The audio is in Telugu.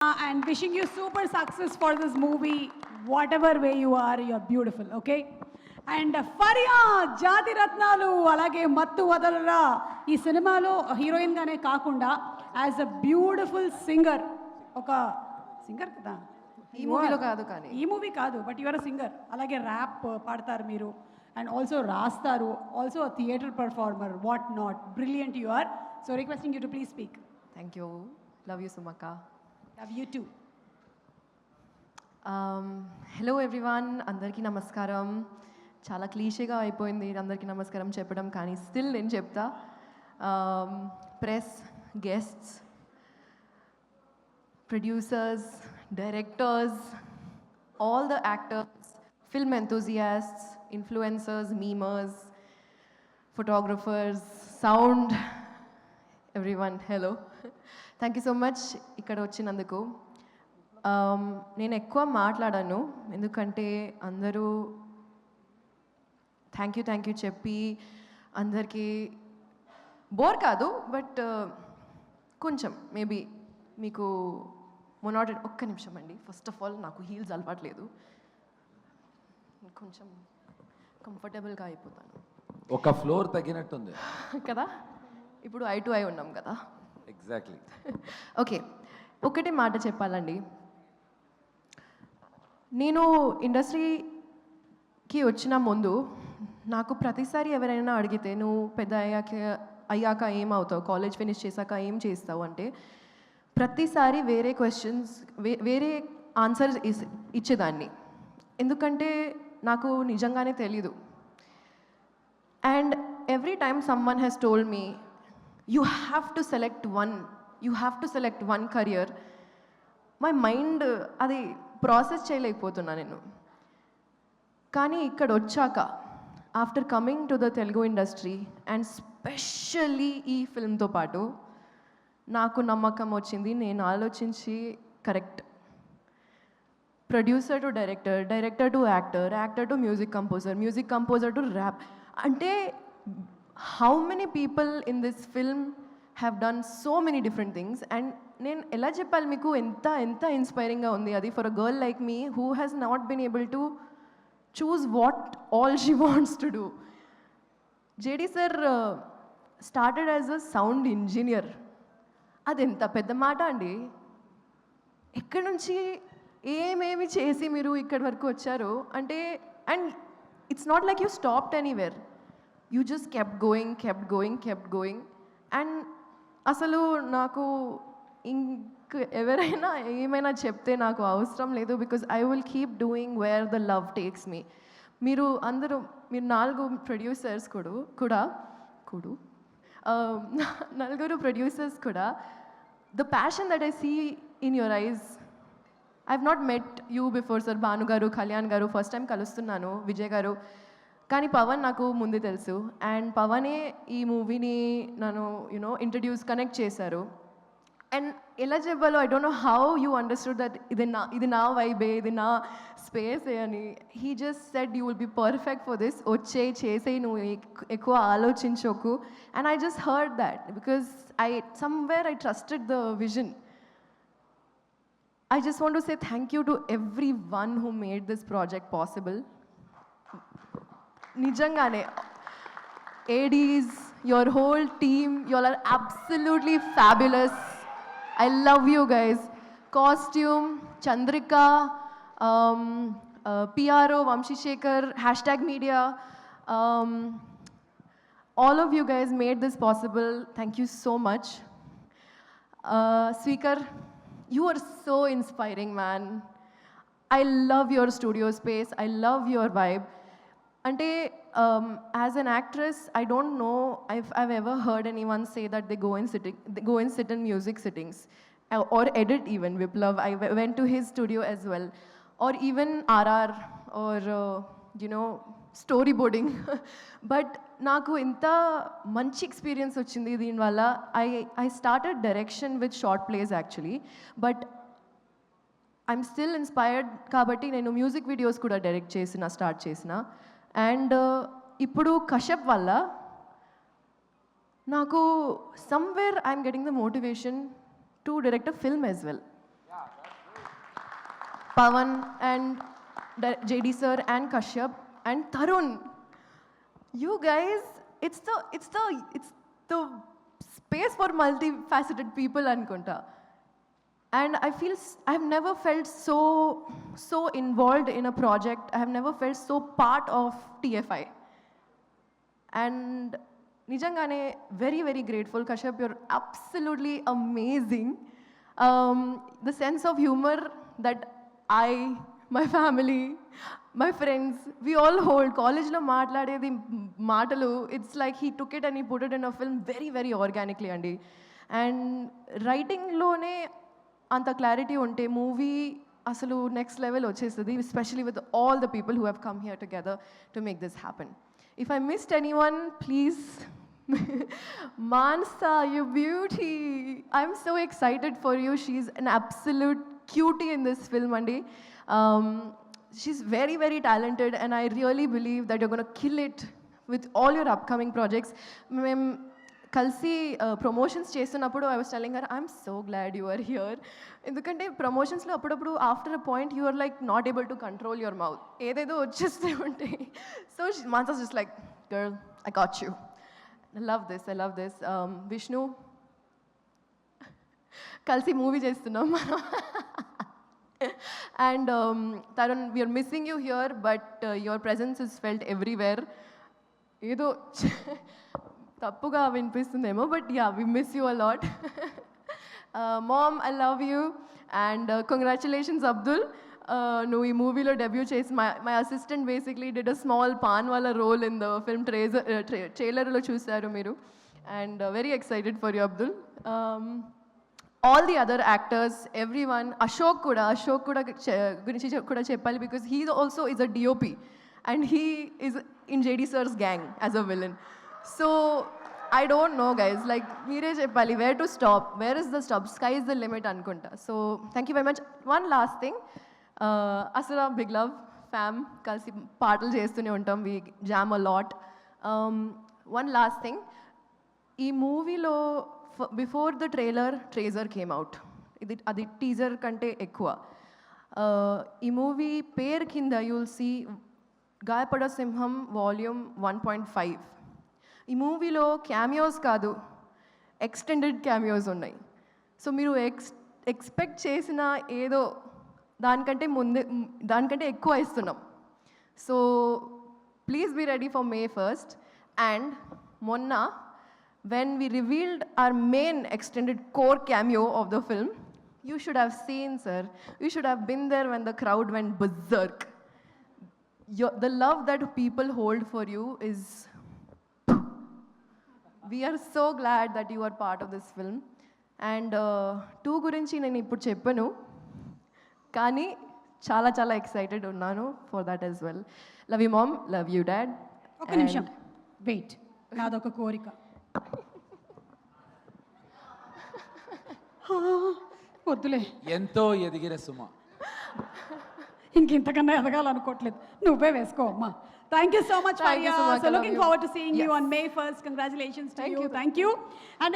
And wishing you super success for this movie. Whatever way you are, you're beautiful, okay? And Faria Jathi Ratnalu అలాగే మత్తు వదలరా ఈ సినిమాలో హీరోయిన్గానే కాకుండా యాజ్ అ బ్యూటిఫుల్ సింగర్ ఒక సింగర్ కదా ఈ మూవీలో కాదు కానీ ఈ మూవీ కాదు బట్ యువర్ అ సింగర్ అలాగే ర్యాప్ పాడతారు మీరు అండ్ ఆల్సో రాస్తారు also theatre performer what not brilliant you are so requesting you to please speak thank you love you సుమక్క love you too hello everyone అందరికీ నమస్కారం చాలా క్లీషేగా అయిపోయింది అందరికీ నమస్కారం చెప్పడం కానీ స్టిల్ నేను చెప్తా press guests producers directors all the actors film enthusiasts influencers memers photographers sound everyone hello thank you so much ఇక్కడ వచ్చినందుకు నేను ఎక్కువ మాట్లాడాను ఎందుకంటే అందరూ థ్యాంక్ యూ చెప్పి అందరికీ బోర్ కాదు బట్ కొంచెం మేబీ మీకు మొనాటెడ్ ఒక్క నిమిషం అండి ఫస్ట్ ఆఫ్ ఆల్ నాకు హీల్స్ అలవాట్లేదు కొంచెం కంఫర్టబుల్గా అయిపోతాను ఒక ఫ్లోర్ తగ్గినట్టుంది కదా ఇప్పుడు ఐ టు ఐ ఉన్నాం కదా ఎగ్జాక్ట్లీ ఓకే ఒకటే మాట చెప్పాలండి నేను ఇండస్ట్రీకి వచ్చిన ముందు నాకు ప్రతిసారి ఎవరైనా అడిగితే నువ్వు పెద్ద అయ్యాక ఏమవుతావు కాలేజ్ ఫినిష్ చేశాక ఏం చేస్తావు అంటే ప్రతిసారి వేరే క్వశ్చన్స్ వేరే ఆన్సర్స్ ఇచ్చేదాన్ని ఎందుకంటే నాకు నిజంగానే తెలీదు and every time someone has told me you have to select one career my mind అది ప్రాసెస్ చేయలేకపోతున్నా నేను కానీ ఇక్కడ వచ్చాక after coming to the Telugu industry and specially ఈ ఫిల్మ్తో పాటు నాకు నమ్మకం వచ్చింది నేను ఆలోచించి correct producer to director director to actor to music composer to rap అంటే how many people in this film have done so many different things and నేను ఎలా చెప్పాలి మీకు ఎంత ఎంత ఇన్స్పైరింగ్గా ఉంది అది for a girl like me who has not been able to choose what all she wants to do. JD sir started as a sound engineer. అదెంత పెద్ద మాట అండి ఎక్కడి నుంచి ఏమేమి చేసి మీరు ఇక్కడి వరకు వచ్చారు అంటే and it's not like you stopped anywhere you just kept going and అసలు నాకు ఎవరైనా ఏమైనా చెప్తే నాకు అవసరం లేదు because I will keep doing where the love takes me మీరు 4 ప్రొడ్యూసర్స్ కూడా నలుగురు ప్రొడ్యూసర్స్ కూడా the passion that I see in your eyes I have not met you before sir Bhanu garu Kalyan గారు ఫస్ట్ టైం కలుస్తున్నాను విజయ్ గారు కానీ పవన్ నాకు ముందే తెలుసు అండ్ పవనే ఈ మూవీని నన్ను కనెక్ట్ చేశారు అండ్ ఎలా చెప్పాలో I don't know how you understood that ఇది నా వైబే ఇది నా స్పేసే అని he just said you will be perfect for this చేసేయి నువ్వు ఎక్కువ ఆలోచించకు and I just heard that because somewhere I trusted the vision I just want to say thank you to everyone who made this project possible. Nijangane, ADs, your whole team, you all are absolutely fabulous. I love you guys. Costume, Chandrika, PRO, Vamshi Shekhar, #media. All of you guys made this possible. Thank you so much. Sweekar, you are so inspiring, man. I love your studio space. I love your vibe. Ante, as an actress, I don't know if I've ever heard anyone say that they go and sit in music sittings or edit even. Viplav, I went to his studio as well. Or even RR or, storyboarding. But నాకు ఇంత మంచి ఎక్స్పీరియన్స్ వచ్చింది దీనివల్ల I started direction with short place actually but I'm still inspired కాబట్టి నేను మ్యూజిక్ వీడియోస్ కూడా స్టార్ట్ చేసిన అండ్ ఇప్పుడు కశ్యప్ వల్ల నాకు somewhere I'm getting the motivation to direct a film as well Pavan and JD sir and Kashyap and Tarun. You guys, it's the space for multifaceted people ankunta. And I feel I've never felt so involved in a project. I have never felt so part of TFI. And nijangane very grateful. Kashyap, you're absolutely amazing. The sense of humor that I, my family, my friends, we all hold. College lo maatladedi maatalu, it's like he took it and he put it in a film very organically andi. And writing lone anta clarity unte movie asalu next level vachestadi, especially with all the people who have come here together to make this happen. If I missed anyone, please, Mansa, you beauty. I'm so excited for you. She's an absolute cutie in this film, Andi. She's very talented, and I really believe that you're going to kill it with all your upcoming projects. Kalsi promotions చేస్తున్నప్పుడు I was telling her, I'm so glad you are here. ఎందుకంటే ప్రమోషన్స్లో అప్పుడప్పుడు after a point you are like not able to control your mouth, ఏదేదో వచ్చేస్తూ ఉంటాయి. సో మాన్సాస్ just like, girl, I got you. I love this. Vishnu, కలిసి మూవీ చేస్తున్నాం మనం. And Tarun, we are missing you here, but your presence is felt everywhere. ఏదో తప్పుగా వినిపిస్తుందేమో, but yeah, we miss you a lot. Mom, I love you and congratulations Abdul. నువ్వు ఈ మూవీలో డెబ్యూ చేసి my assistant basically did a small pan వాళ్ళ రోల్ ఇన్ ద ఫిల్మ్. ట్రైలర్లో చూశారు మీరు. And very excited for you Abdul. All the other actors, every one. Ashok కూడా గురించి కూడా చెప్పాలి, because he also is a DOP and he is in JD sir's gang as a villain. So I don't know, guys, like meere cheppali where to stop, where is the stop, sky is the limit anukunta. So thank you very much. One last thing, Asura, big love, fam, kalsi paatlu chestune untam, we jam a lot. One last thing, ee movie lo before the trailer came out, adi teaser kante ekkuva. Ee movie pair kinda you'll see Gayapada Simham volume 1.5. ఈ మూవీలో క్యామియోస్ కాదు, ఎక్స్టెండెడ్ క్యామియోస్ ఉన్నాయి. సో మీరు ఎక్స్పెక్ట్ చేసిన ఏదో దానికంటే ఎక్కువ ఇస్తున్నాం. So please be ready for May 1st. And మొన్న when we revealed our main extended core cameo of the film, you should have seen, sir. You should have been there when the crowd went berserk. The love that people hold for you is... We are so glad that you are part of this film. And 2 గురించి నేను ఇప్పుడు చెప్పను, కానీ చాలా ఎక్సైటెడ్ ఉన్నాను for that as well. Love you, mom. Love you, dad. ఒక నిమిషం వెయిట్, నాదొక కోరిక. వద్దులే, ఎంతో ఎదిగిన సుమ. ఇంకెంతకన్నా ఎదగాలనుకోవట్లేదు, నువ్వే వేసుకో అమ్మా. Thank you so much, Thank you Faria. so much. So I love looking you. forward to seeing you Yes. on May 1st. Congratulations to Thank you. you. Thank you. And